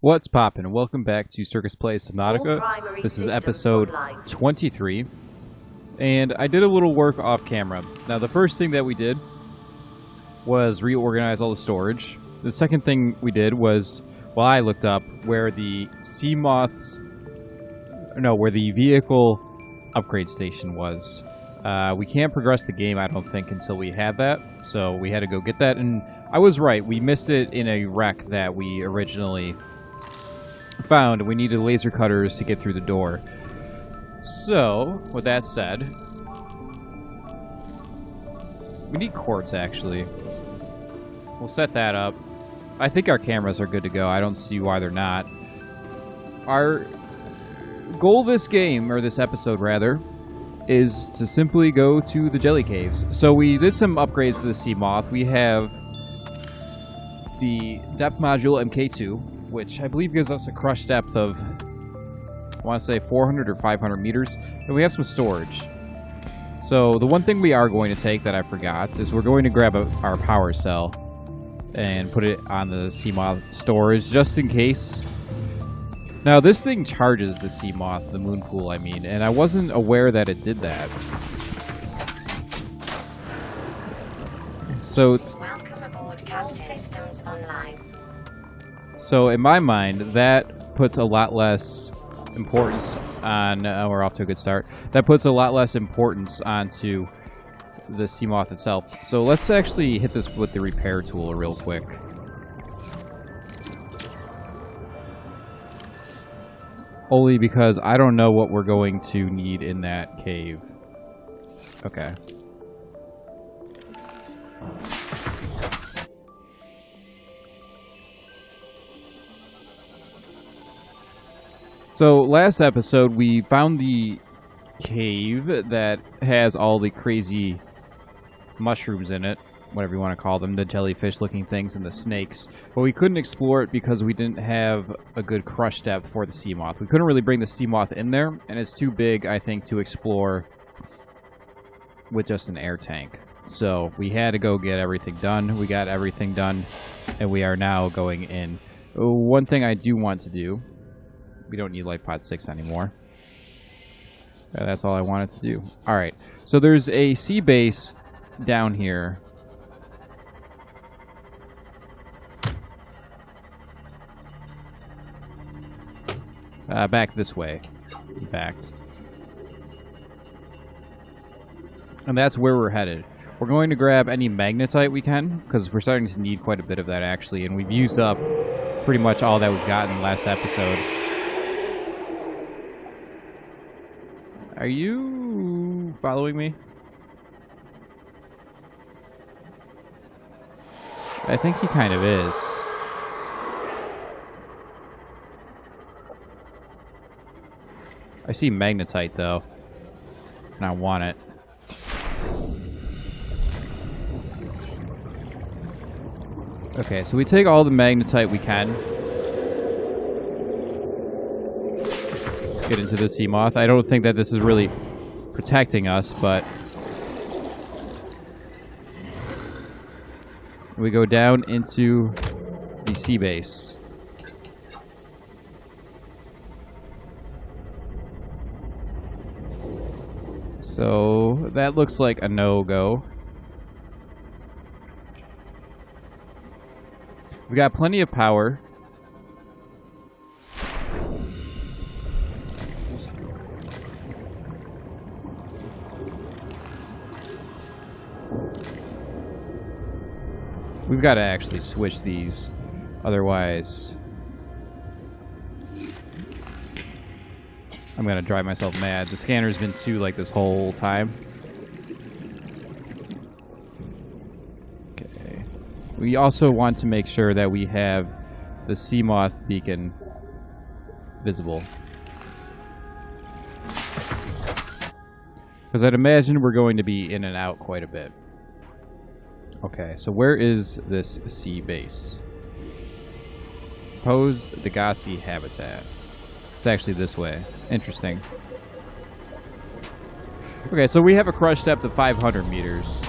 What's poppin'? Welcome back to Circus Plays Subnautica. This is episode 23. And I did a little work off camera. Now the first thing that we did was reorganize all the storage. The second thing we did was, well, I looked up where the Seamoth's, no, where the vehicle upgrade station was. We can't progress the game, I don't think, until we have that. So we had to go get that, and I was right. We missed it in a wreck that we originally found. We needed laser cutters to get through the door. So, with that said, we need quartz, actually. We'll set that up. I think our cameras are good to go. I don't see why they're not. Our goal this game, or this episode rather, is to simply go to the jelly caves. So we did some upgrades to the Seamoth. We have the depth module MK2, which I believe gives us a crush depth of, I want to say 400 or 500 meters. And we have some storage. So the one thing we are going to take that I forgot is we're going to grab our power cell and put it on the Seamoth storage just in case. Now this thing charges the Seamoth, the moon pool I mean, and I wasn't aware that it did that. So welcome aboard Cal Systems Online. So in my mind, that puts a lot less importance on, we're off to a good start. That puts a lot less importance onto the Seamoth itself. So let's actually hit this with the repair tool real quick. Only because I don't know what we're going to need in that cave. Okay. So, last episode, we found the cave that has all the crazy mushrooms in it, whatever you want to call them, the jellyfish-looking things and the snakes. But we couldn't explore it because we didn't have a good crush depth for the Seamoth. We couldn't really bring the Seamoth in there, and it's too big, I think, to explore with just an air tank. So, we had to go get everything done. We got everything done, and we are now going in. One thing I do want to do, we don't need life pod 6 anymore. That's all I wanted to do. Alright, so there's a sea base down here. Back this way, in fact. And that's where we're headed. We're going to grab any magnetite we can, because we're starting to need quite a bit of that, actually, and we've used up pretty much all that we've got in the last episode. Are you following me? I think he kind of is. I see magnetite, though, and I want it. Okay, so we take all the magnetite we can. Get into the Seamoth. I don't think that this is really protecting us, but we go down into the sea base. So that looks like a no-go. We got plenty of power. We've got to actually switch these, otherwise I'm gonna drive myself mad. The scanner's been 2 like this whole time. Okay. We also want to make sure that we have the Seamoth beacon visible. Because I'd imagine we're going to be in and out quite a bit. Okay, so where is this sea base? Proposed Degassi habitat. It's actually this way. Interesting. Okay, so we have a crush depth of 500 meters.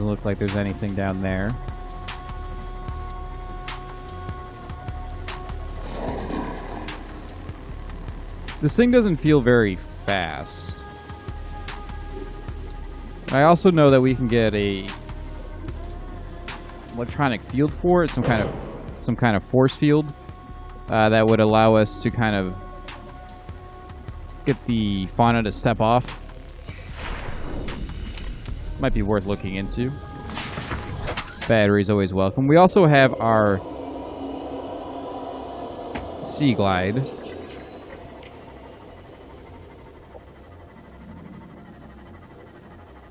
Doesn't look like there's anything down there. This thing doesn't feel very fast. I also know that we can get a electronic field for it, some kind of force field that would allow us to kind of get the fauna to step off. Might be worth looking into. Battery's always welcome. We also have our Sea Glide.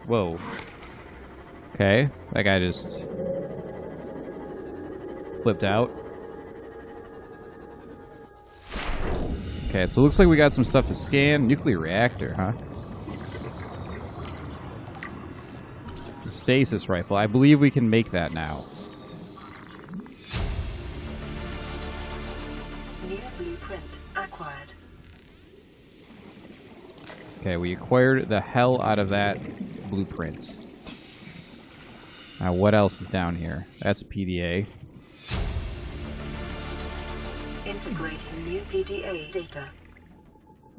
Whoa. Okay, that guy just flipped out. Okay, so it looks like we got some stuff to scan. Nuclear reactor, huh? Stasis rifle. I believe we can make that now. New blueprint acquired. Okay, we acquired the hell out of that blueprint. Now, what else is down here? That's a PDA. Integrating new PDA data.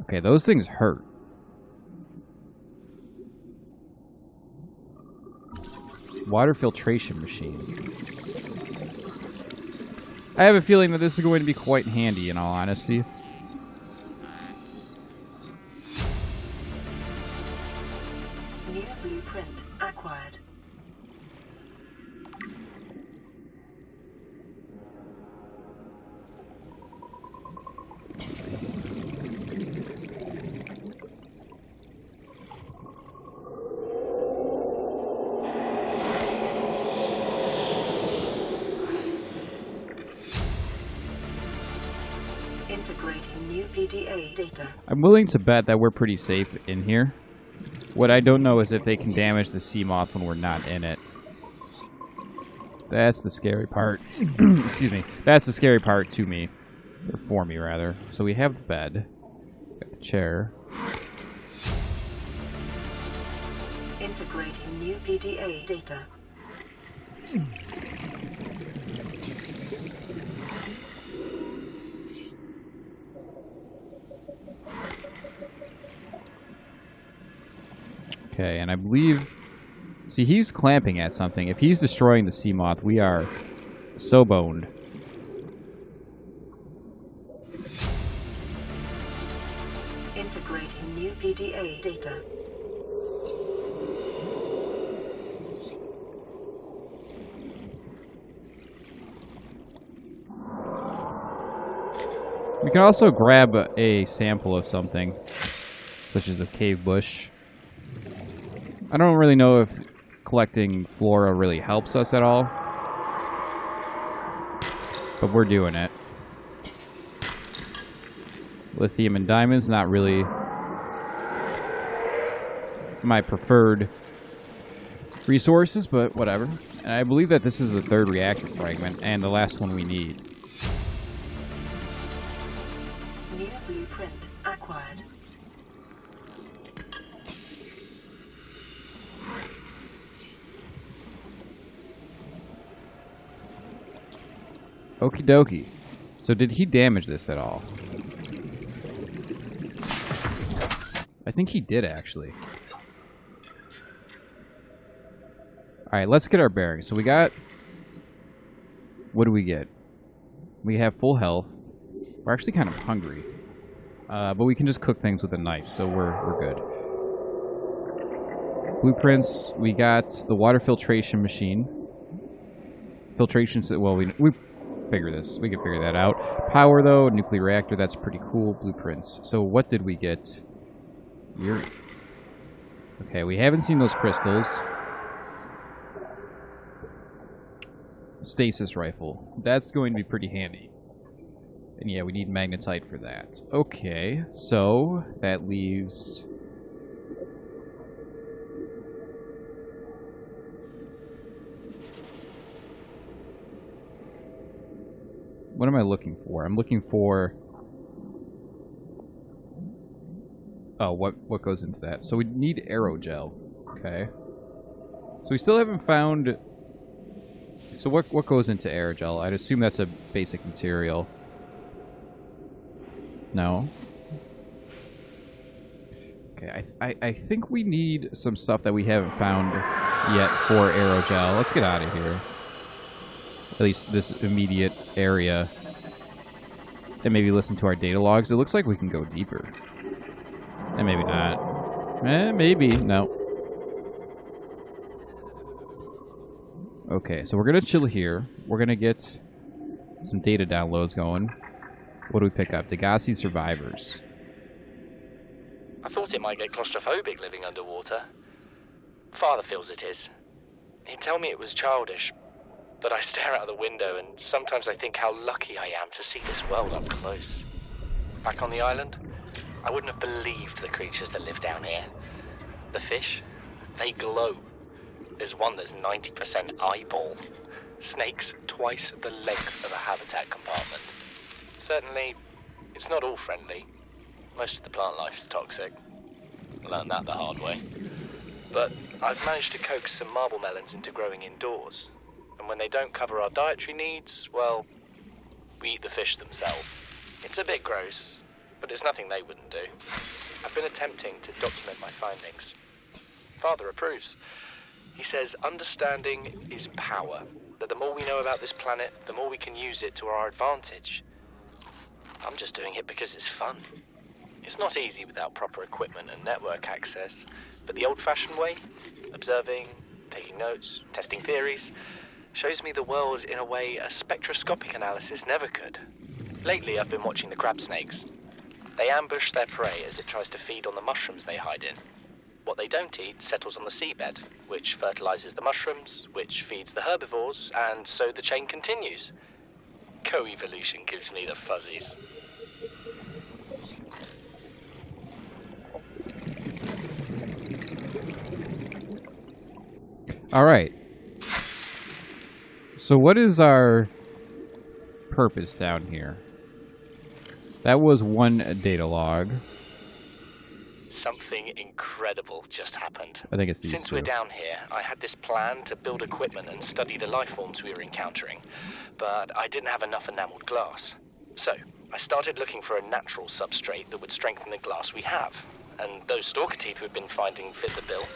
Okay, those things hurt. Water filtration machine. I have a feeling that this is going to be quite handy, in all honesty. New blueprint acquired. Integrating new PDA data. I'm willing to bet that we're pretty safe in here. What I don't know is if they can damage the Seamoth when we're not in it. That's the scary part. Excuse me. That's the scary part to me. Or for me, rather. So we have the bed. Got the chair. Integrating new PDA data. Okay, and I believe... See, he's clamping at something. If he's destroying the Seamoth, we are so boned. Integrating new PDA data. We can also grab a sample of something, such as the cave bush. I don't really know if collecting flora really helps us at all, but we're doing it. Lithium and diamonds, not really my preferred resources, but whatever. And I believe that this is the third reactor fragment and the last one we need. New blueprint acquired. Okie dokie. So did he damage this at all? I think he did, actually. Alright, let's get our bearings. So we got... What do we get? We have full health. We're actually kind of hungry. But we can just cook things with a knife, so we're good. Blueprints. We got the water filtration machine. Filtration... Well, we figure this. We can figure that out. Power, though. Nuclear reactor. That's pretty cool. Blueprints. So what did we get? Okay, we haven't seen those crystals. Stasis rifle. That's going to be pretty handy. And yeah, we need magnetite for that. Okay, so that leaves... What am I looking for? I'm looking for... Oh, what goes into that? So we need aerogel. Okay. So we still haven't found... So what goes into aerogel? I'd assume that's a basic material. No? Okay, I think we need some stuff that we haven't found yet for aerogel. Let's get out of here. At least this immediate area. And maybe listen to our data logs. It looks like we can go deeper. And maybe not. Maybe. No. Okay, so we're going to chill here. We're going to get some data downloads going. What do we pick up? Degassi Survivors. I thought it might get claustrophobic living underwater. Father feels it is. He'd tell me it was childish, but I stare out the window and sometimes I think how lucky I am to see this world up close. Back on the island, I wouldn't have believed the creatures that live down here. The fish, they glow. There's one that's 90% eyeball. Snakes twice the length of a habitat compartment. Certainly, it's not all friendly. Most of the plant life is toxic. Learned that the hard way. But I've managed to coax some marble melons into growing indoors. And when they don't cover our dietary needs, well, we eat the fish themselves. It's a bit gross, but it's nothing they wouldn't do. I've been attempting to document my findings. Father approves. He says understanding is power, that the more we know about this planet, the more we can use it to our advantage. I'm just doing it because it's fun. It's not easy without proper equipment and network access, but the old-fashioned way, observing, taking notes, testing theories, shows me the world in a way a spectroscopic analysis never could. Lately, I've been watching the crab snakes. They ambush their prey as it tries to feed on the mushrooms they hide in. What they don't eat settles on the seabed, which fertilizes the mushrooms, which feeds the herbivores, and so the chain continues. Co-evolution gives me the fuzzies. All right. So what is our purpose down here? That was one data log. Something incredible just happened. I think it's these Since two. we're down here, I had this plan to build equipment and study the life forms we were encountering, but I didn't have enough enameled glass. So, I started looking for a natural substrate that would strengthen the glass we have, and those stalker teeth we've been finding fit the bill.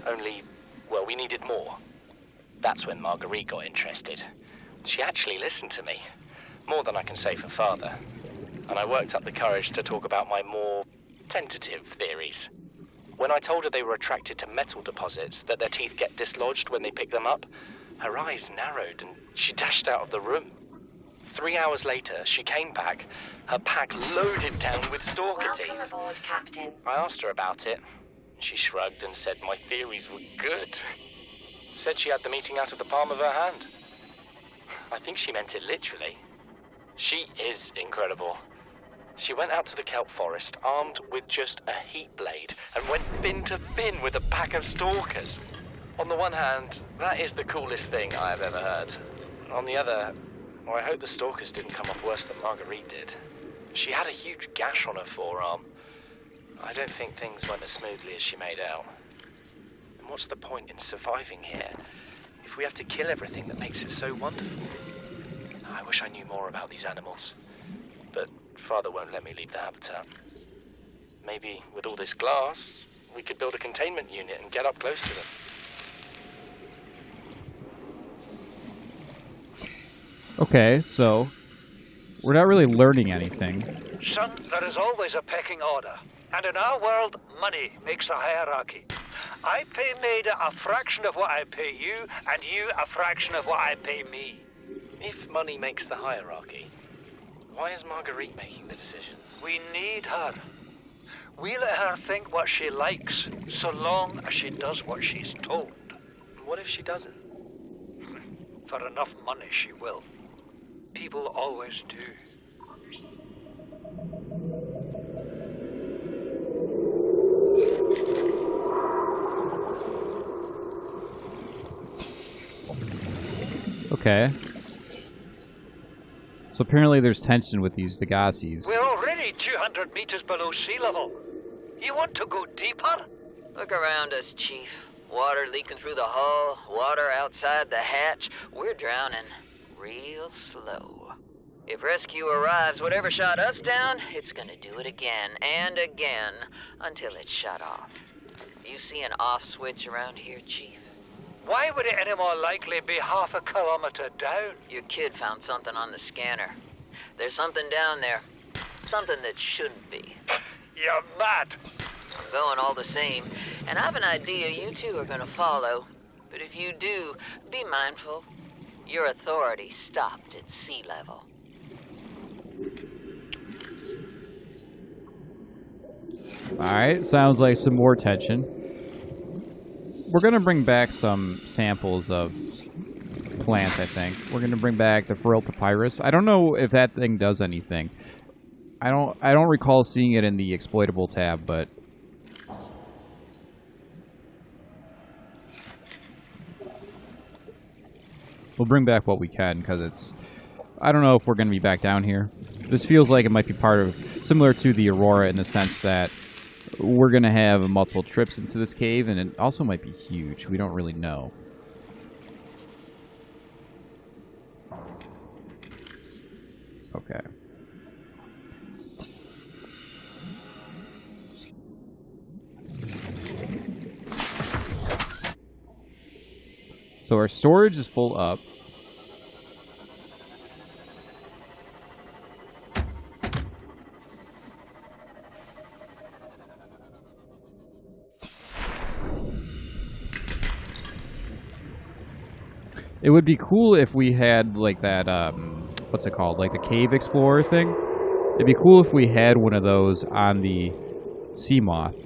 Only, well, we needed more. That's when Marguerite got interested. She actually listened to me, more than I can say for Father, and I worked up the courage to talk about my more tentative theories. When I told her they were attracted to metal deposits, that their teeth get dislodged when they pick them up, her eyes narrowed and she dashed out of the room. 3 hours later, she came back, her pack loaded down with stalker teeth. Welcome aboard, Captain. I asked her about it. She shrugged and said my theories were good. Said she had the meeting out of the palm of her hand. I think she meant it literally. She is incredible. She went out to the kelp forest armed with just a heat blade and went fin to fin with a pack of stalkers. On the one hand, that is the coolest thing I have ever heard. On the other, well, I hope the stalkers didn't come off worse than Marguerite did. She had a huge gash on her forearm. I don't think things went as smoothly as she made out. And what's the point in surviving here if we have to kill everything that makes it so wonderful? I wish I knew more about these animals, but Father won't let me leave the habitat. Maybe with all this glass, we could build a containment unit and get up close to them. Okay, so we're not really learning anything. Son, there is always a pecking order. And in our world, money makes a hierarchy. I pay Maida a fraction of what I pay you, and you a fraction of what I pay me. If money makes the hierarchy, why is Marguerite making the decisions? We need her. We let her think what she likes, so long as she does what she's told. What if she doesn't? For enough money, she will. People always do. Okay. So apparently there's tension with these Degassis. We're already 200 meters below sea level. You want to go deeper? Look around us, Chief. Water leaking through the hull, water outside the hatch. We're drowning real slow. If rescue arrives, whatever shot us down, it's gonna do it again and again until it's shut off. You see an off switch around here, Chief? Why would it any more likely be half a kilometer down? Your kid found something on the scanner. There's something down there. Something that shouldn't be. You're mad. I'm going all the same, and I've an idea you two are gonna follow. But if you do, be mindful. Your authority stopped at sea level. Alright, sounds like some more tension. We're gonna bring back some samples of plants, I think. We're gonna bring back the peril papyrus. I don't know if that thing does anything. I don't recall seeing it in the exploitable tab, but we'll bring back what we can, because it's... I don't know if we're going to be back down here. This feels like it might be part of... similar to the Aurora in the sense that we're going to have multiple trips into this cave, and it also might be huge. We don't really know. Okay. So our storage is full up. It would be cool if we had, like, that, what's it called? Like the Cave Explorer thing? It'd be cool if we had one of those on the Seamoth.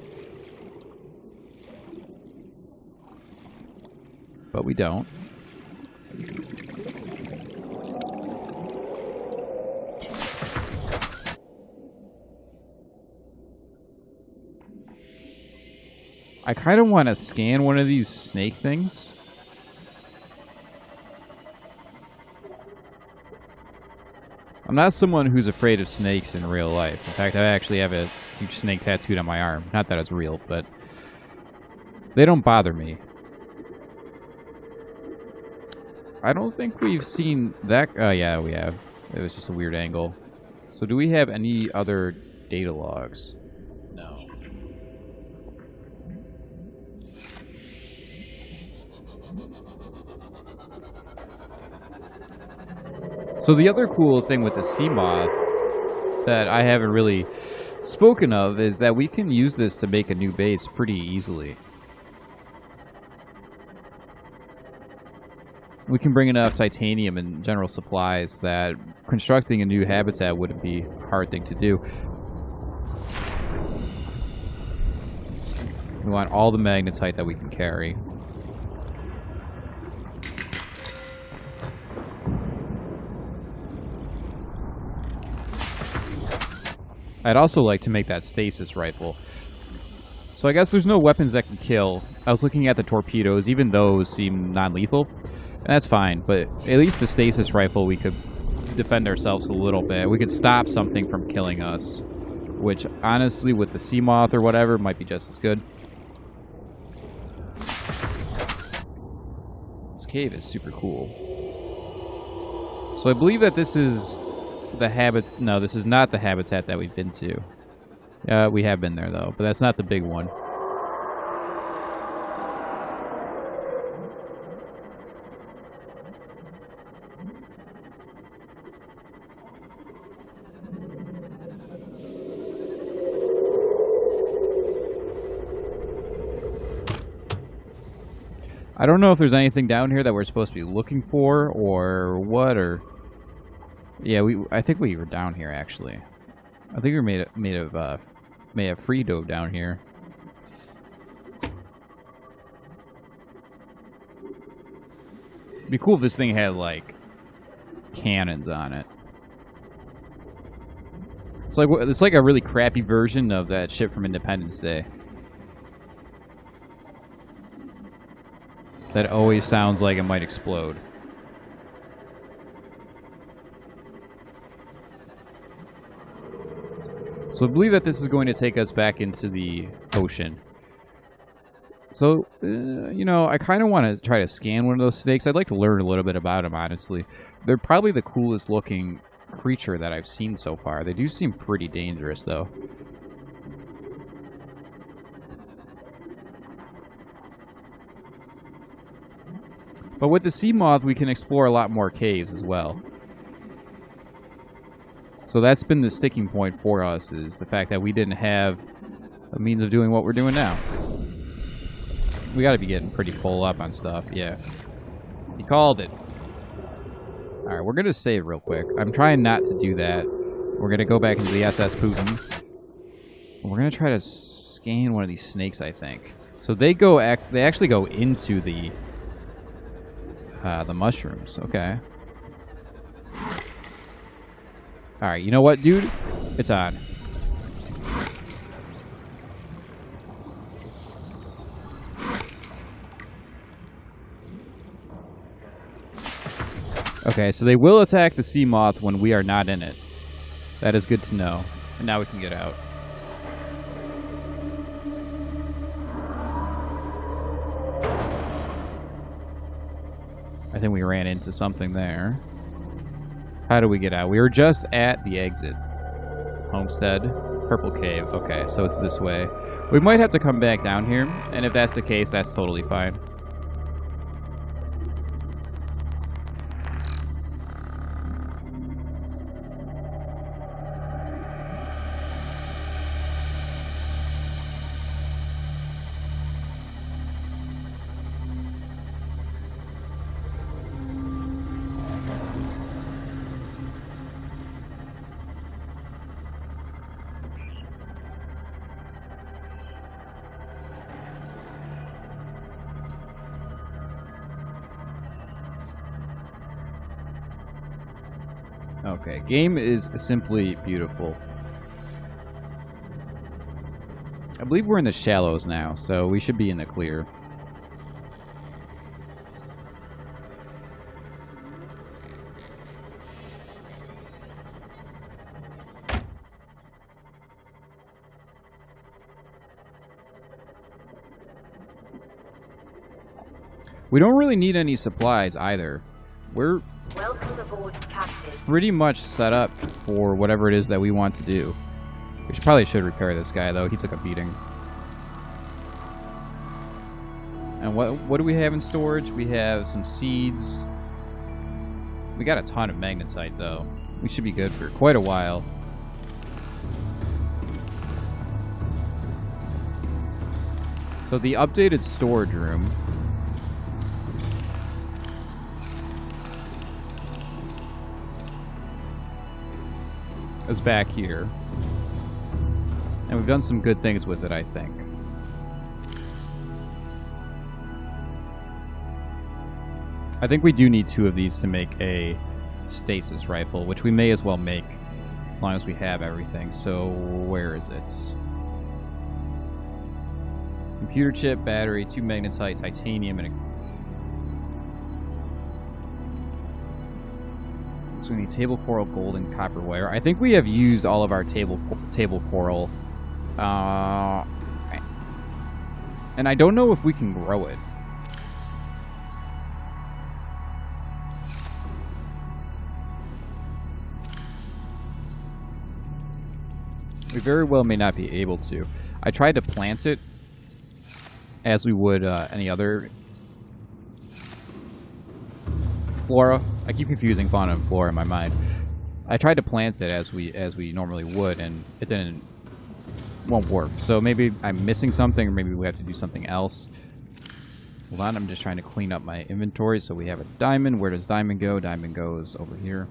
But we don't. I kind of want to scan one of these snake things. I'm not someone who's afraid of snakes in real life. In fact, I actually have a huge snake tattooed on my arm. Not that it's real, but they don't bother me. I don't think we've seen that. Oh, yeah, we have. It was just a weird angle. So do we have any other data logs? No. So the other cool thing with the Seamoth that I haven't really spoken of is that we can use this to make a new base pretty easily. We can bring enough titanium and general supplies that constructing a new habitat wouldn't be a hard thing to do. We want all the magnetite that we can carry. I'd also like to make that stasis rifle. So I guess there's no weapons that can kill. I was looking at the torpedoes, even those seem non-lethal. And that's fine, but at least the stasis rifle we could defend ourselves a little bit. We could stop something from killing us. Which, honestly, with the Seamoth or whatever, might be just as good. This cave is super cool. So I believe that this is the no, this is not the habitat that we've been to. We have been there, though, but that's not the big one. I don't know if there's anything down here that we're supposed to be looking for, or what, or... Yeah, I think we were down here, actually. I think we were may have free dove down here. It'd be cool if this thing had, like, cannons on it. It's like a really crappy version of that ship from Independence Day. That always sounds like it might explode. So I believe that this is going to take us back into the ocean. So, you know, I kind of want to try to scan one of those snakes. I'd like to learn a little bit about them, honestly. They're probably the coolest looking creature that I've seen so far. They do seem pretty dangerous, though. But with the Seamoth, we can explore a lot more caves as well. So that's been the sticking point for us, is the fact that we didn't have a means of doing what we're doing now. We gotta be getting pretty full up on stuff, yeah. He called it. Alright, we're gonna save real quick. I'm trying not to do that. We're gonna go back into the SS Putin. We're gonna try to scan one of these snakes, I think. So they actually go into the mushrooms. Okay. Alright, you know what, dude? It's on. Okay, so they will attack the Seamoth when we are not in it. That is good to know. And now we can get out. I think we ran into something there. How do we get out? We were just at the exit. Homestead. Purple Cave. Okay, so it's this way. We might have to come back down here, and if that's the case, that's totally fine. Okay, game is simply beautiful. I believe we're in the shallows now, so we should be in the clear. We don't really need any supplies either. We're Welcome aboard, Captain. pretty much set up for whatever it is that we want to do. We probably should repair this guy, though. He took a beating. And what do we have in storage? We have some seeds. We got a ton of magnetite, though. We should be good for quite a while. So the updated storage room is back here. And we've done some good things with it, I think. I think we do need 2 of these to make a stasis rifle, which we may as well make as long as we have everything. So, where is it? Computer chip, battery, 2 magnetite, titanium, and a... So we need table coral, gold, and copper wire. I think we have used all of our table coral. And I don't know if we can grow it. We very well may not be able to. I tried to plant it as we would any other flora. I keep confusing fauna and flora in my mind. I tried to plant it as we normally would, and it won't work. So maybe I'm missing something, or maybe we have to do something else. Hold on, I'm just trying to clean up my inventory. So we have a diamond. Where does diamond go? Diamond goes over here.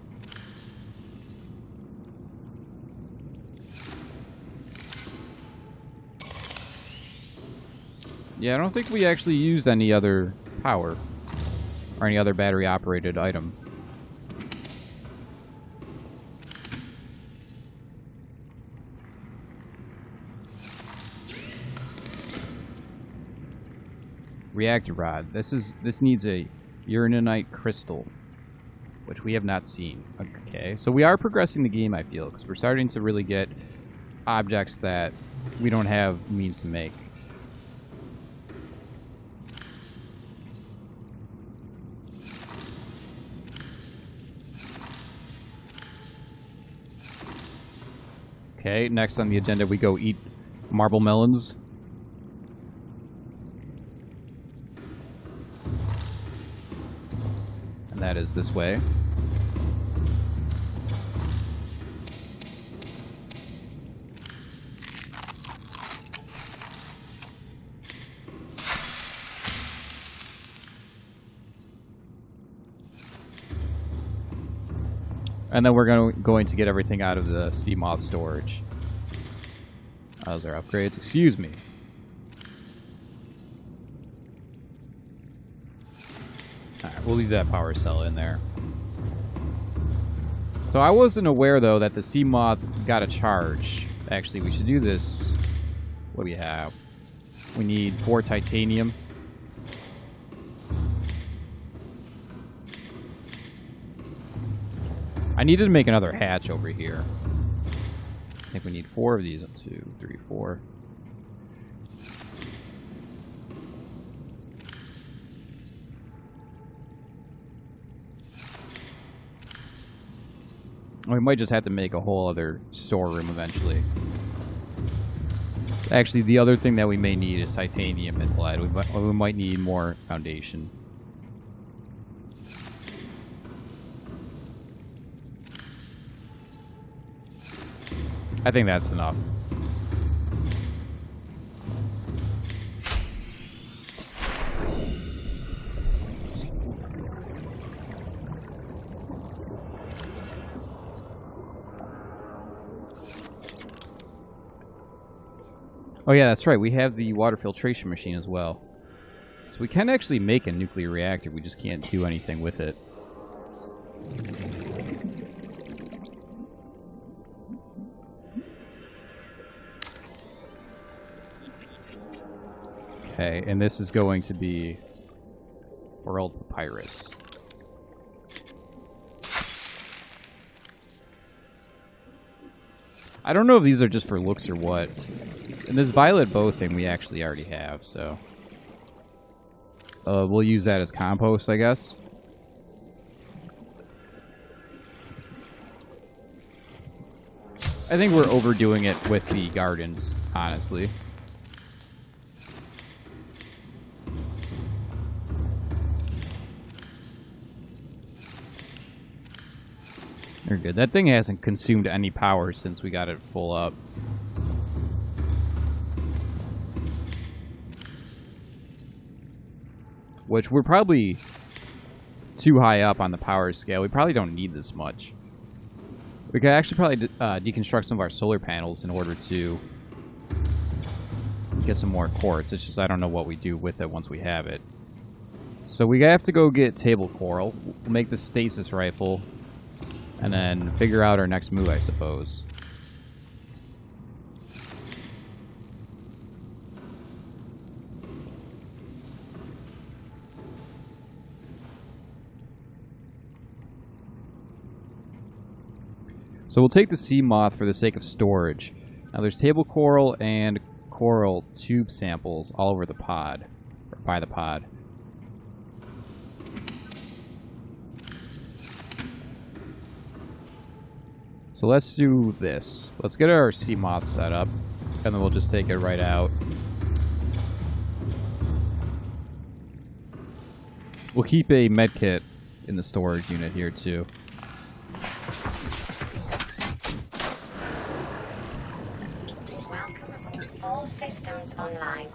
Yeah, I don't think we actually used any other power or any other battery-operated item. Reactor rod. This needs a uraninite crystal, which we have not seen. Okay, so we are progressing the game, I feel, because we're starting to really get objects that we don't have means to make. Okay, next on the agenda we go eat marble melons. And that is this way. And then we're going to get everything out of the Seamoth storage. Those are upgrades. Excuse me. Alright, we'll leave that power cell in there. So I wasn't aware, though, that the Seamoth got a charge. Actually, we should do this. What do we have? We need 4 titanium. I needed to make another hatch over here. I think we need 4 of these. 1, 2, 3, 4. We might just have to make a whole other storeroom eventually. Actually, the other thing that we may need is titanium and lead. We might need more foundation. I think that's enough. Oh yeah, that's right. We have the water filtration machine as well. So we can actually make a nuclear reactor. We just can't do anything with it. Okay, and this is going to be peril papyrus. I don't know if these are just for looks or what. And this violet bow thing we actually already have, so... we'll use that as compost, I guess. I think we're overdoing it with the gardens, honestly. They're good. That thing hasn't consumed any power since we got it full up. Which we're probably too high up on the power scale. We probably don't need this much. We could actually probably deconstruct some of our solar panels in order to get some more quartz. It's just I don't know what we do with it once we have it. So we have to go get table coral. We'll make the stasis rifle. And then figure out our next move, I suppose. So we'll take the Seamoth for the sake of storage. Now there's table coral and coral tube samples all over the pod. Or by the pod. So let's do this. Let's get our Seamoth set up, and then we'll just take it right out. We'll keep a medkit in the storage unit here, too. Welcome aboard. All systems online.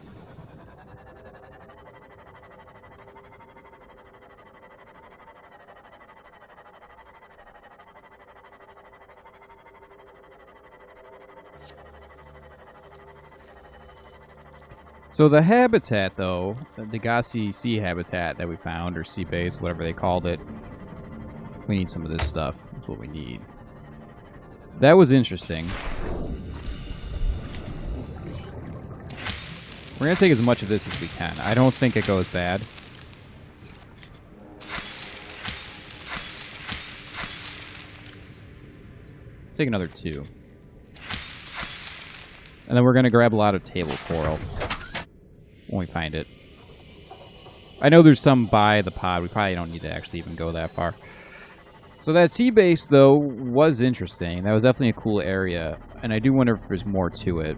So the habitat, though, the Degassi sea habitat that we found, or sea base, whatever they called it, we need some of this stuff. That's what we need. That was interesting. We're going to take as much of this as we can. I don't think it goes bad. Take another 2. And then we're going to grab a lot of table coral. When we find it. I know there's some by the pod. We probably don't need to actually even go that far. So that sea base, though, was interesting. That was definitely a cool area, and I do wonder if there's more to it.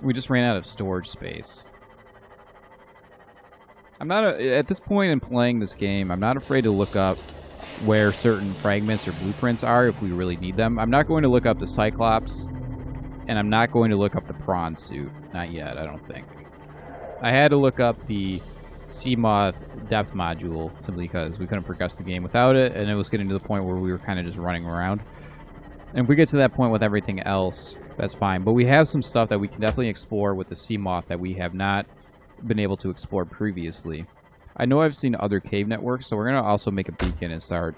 We just ran out of storage space. I'm not at this point in playing this game, I'm not afraid to look up where certain fragments or blueprints are if we really need them. I'm not going to look up the Cyclops, and I'm not going to look up the prawn suit. Not yet, I don't think. I had to look up the Seamoth depth module simply because we couldn't progress the game without it, and it was getting to the point where we were kind of just running around. And if we get to that point with everything else, that's fine. But we have some stuff that we can definitely explore with the Seamoth that we have not been able to explore previously. I know I've seen other cave networks, so we're going to also make a beacon and start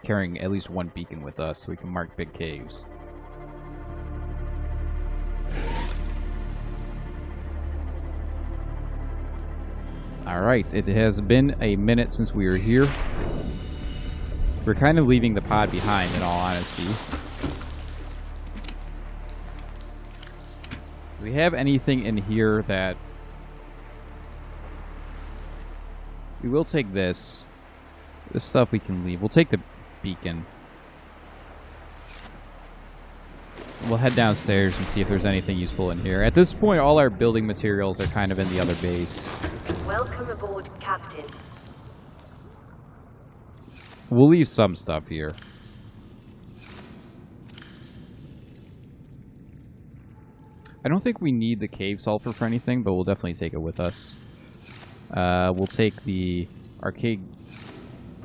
carrying at least one beacon with us so we can mark big caves. Alright, it has been a minute since we were here. We're kind of leaving the pod behind, in all honesty. Do we have anything in here that... We will take this. This stuff we can leave. We'll take the beacon. We'll head downstairs and see if there's anything useful in here. At this point, all our building materials are kind of in the other base. Welcome aboard, Captain. We'll leave some stuff here. I don't think we need the cave sulfur for anything, but we'll definitely take it with us. We'll take the arcade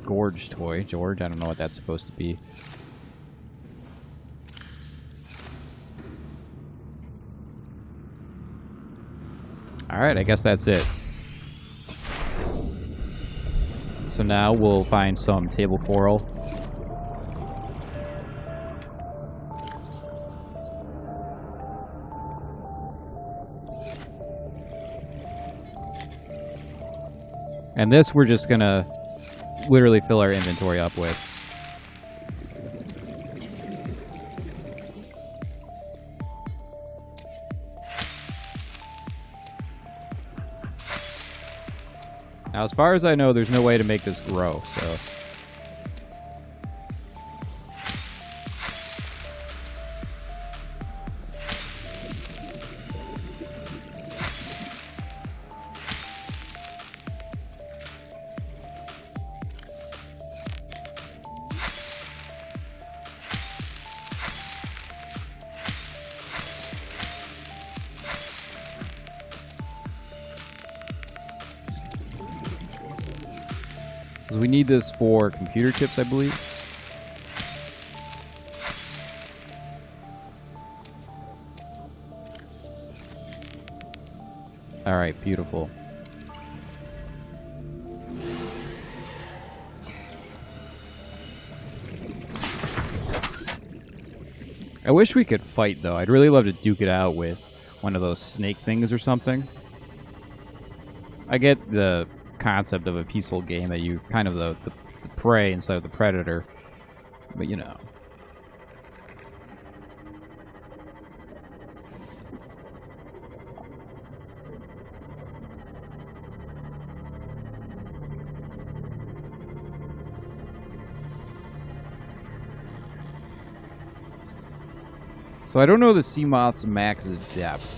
gorge toy. George, I don't know what that's supposed to be. Alright, I guess that's it. So now we'll find some table coral. And this we're just gonna literally fill our inventory up with. Now, as far as I know, there's no way to make this grow, so... We need this for computer chips, I believe. Alright, beautiful. I wish we could fight, though. I'd really love to duke it out with one of those snake things or something. I get the concept of a peaceful game that you kind of the prey instead of the predator, but you know. So I don't know the Seamoth's max depth.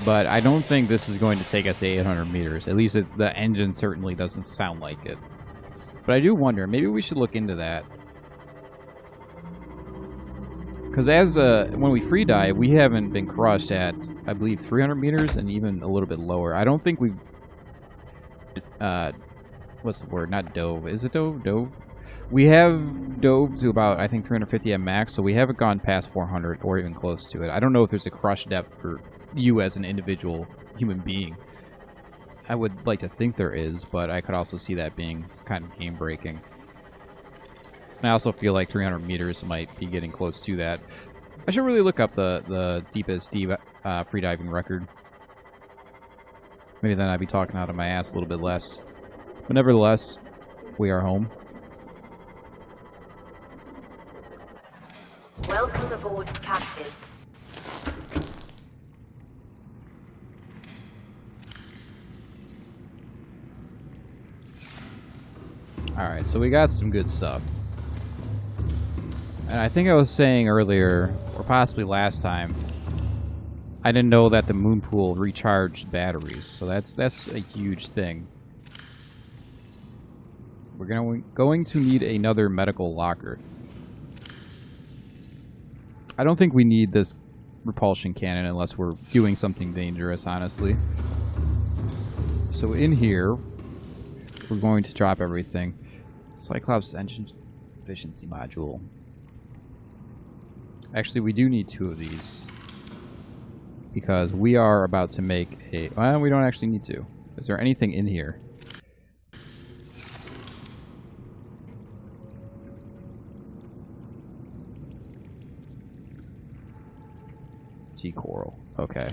But I don't think this is going to take us 800 meters. At least the engine certainly doesn't sound like it. But I do wonder, maybe we should look into that. Because as when we free dive, we haven't been crushed at, I believe, 300 meters and even a little bit lower. I don't think we've... what's the word? Not dove. Is it dove? Dove? We have dove to about, I think, 350 at max, so we haven't gone past 400 or even close to it. I don't know if there's a crush depth for you as an individual human being. I would like to think there is, but I could also see that being kind of game-breaking. And I also feel like 300 meters might be getting close to that. I should really look up the deepest freediving record. Maybe then I'd be talking out of my ass a little bit less. But nevertheless, we are home. Welcome aboard, Captain. Alright, so we got some good stuff. And I think I was saying earlier, or possibly last time, I didn't know that the moon pool recharged batteries, so that's a huge thing. We're going to need another medical locker. I don't think we need this repulsion cannon unless we're doing something dangerous, honestly. So in here, we're going to drop everything. Cyclops engine efficiency module. Actually, we do need 2 of these. Because we are about to make a... Well, we don't actually need to. Is there anything in here? Coral. Okay.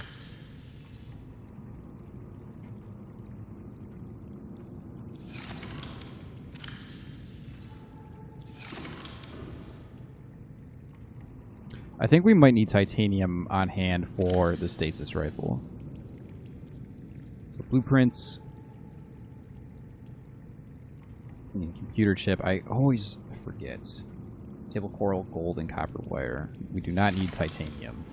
I think we might need titanium on hand for the stasis rifle. So blueprints. And computer chip. I always forget. Table coral, gold, and copper wire. We do not need titanium.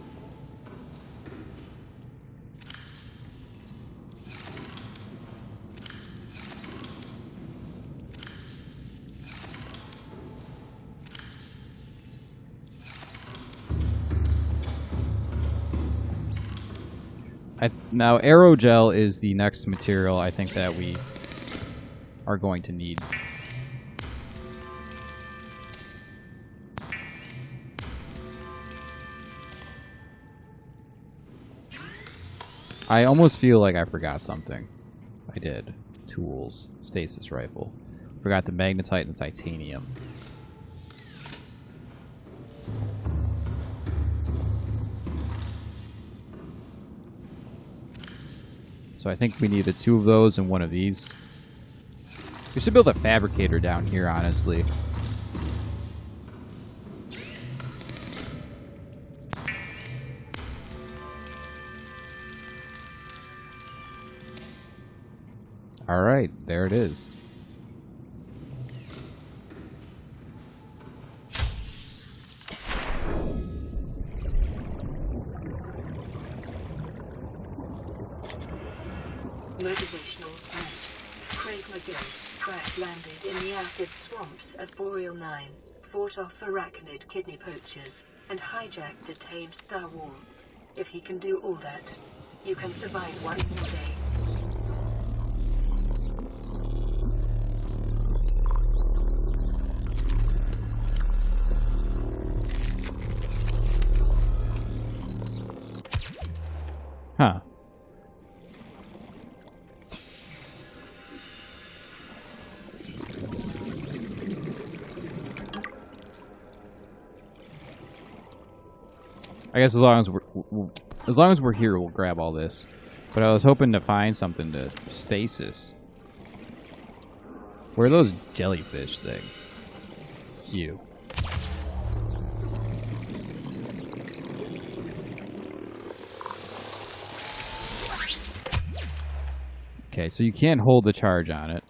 Now, aerogel is the next material I think that we are going to need. I almost feel like I forgot something. I did. Tools. Stasis rifle. Forgot the magnetite and the titanium. So I think we needed 2 of those and 1 of these. We should build a fabricator down here, honestly. Alright, there it is. Motivational threat. Craig McGill crash-landed in the acid swamps of Boreal 9, fought off arachnid kidney poachers, and hijacked a tame Star Wars. If he can do all that, you can survive one more day. Huh. I guess as long as we're here, we'll grab all this. But I was hoping to find something to stasis. Where are those jellyfish thing? You. Okay, so you can't hold the charge on it.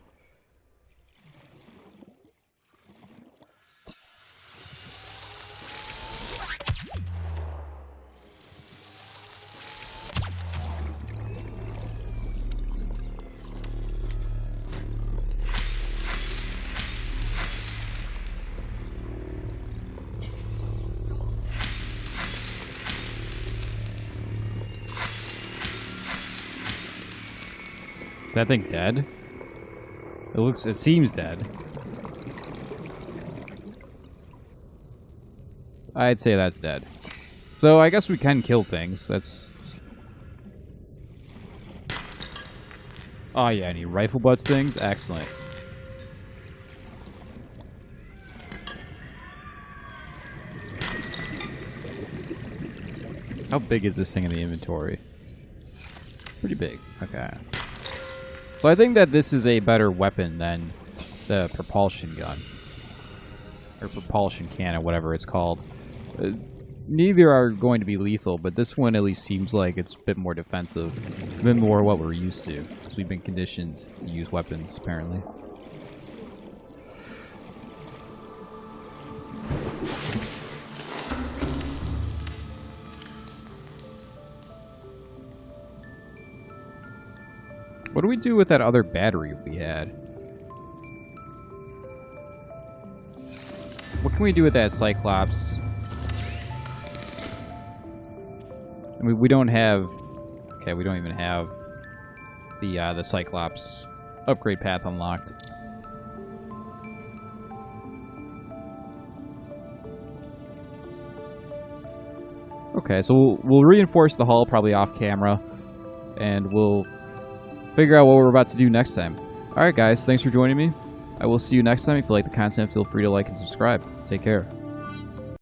Is that thing dead? It seems dead. I'd say that's dead. So I guess we can kill things. That's... Oh yeah, any rifle butts things? Excellent. How big is this thing in the inventory? Pretty big. Okay. So I think that this is a better weapon than the propulsion gun. Or propulsion cannon, whatever it's called. Neither are going to be lethal, but this one at least seems like it's a bit more defensive. A bit more what we're used to. Because we've been conditioned to use weapons, apparently. What do we do with that other battery we had? What can we do with that Cyclops? I mean, we don't have... Okay, we don't even have the Cyclops upgrade path unlocked. Okay, so we'll reinforce the hull probably off camera, and we'll figure out what we're about to do next time. Alright guys, thanks for joining me. I will see you next time. If you like the content, feel free to like and subscribe. Take care.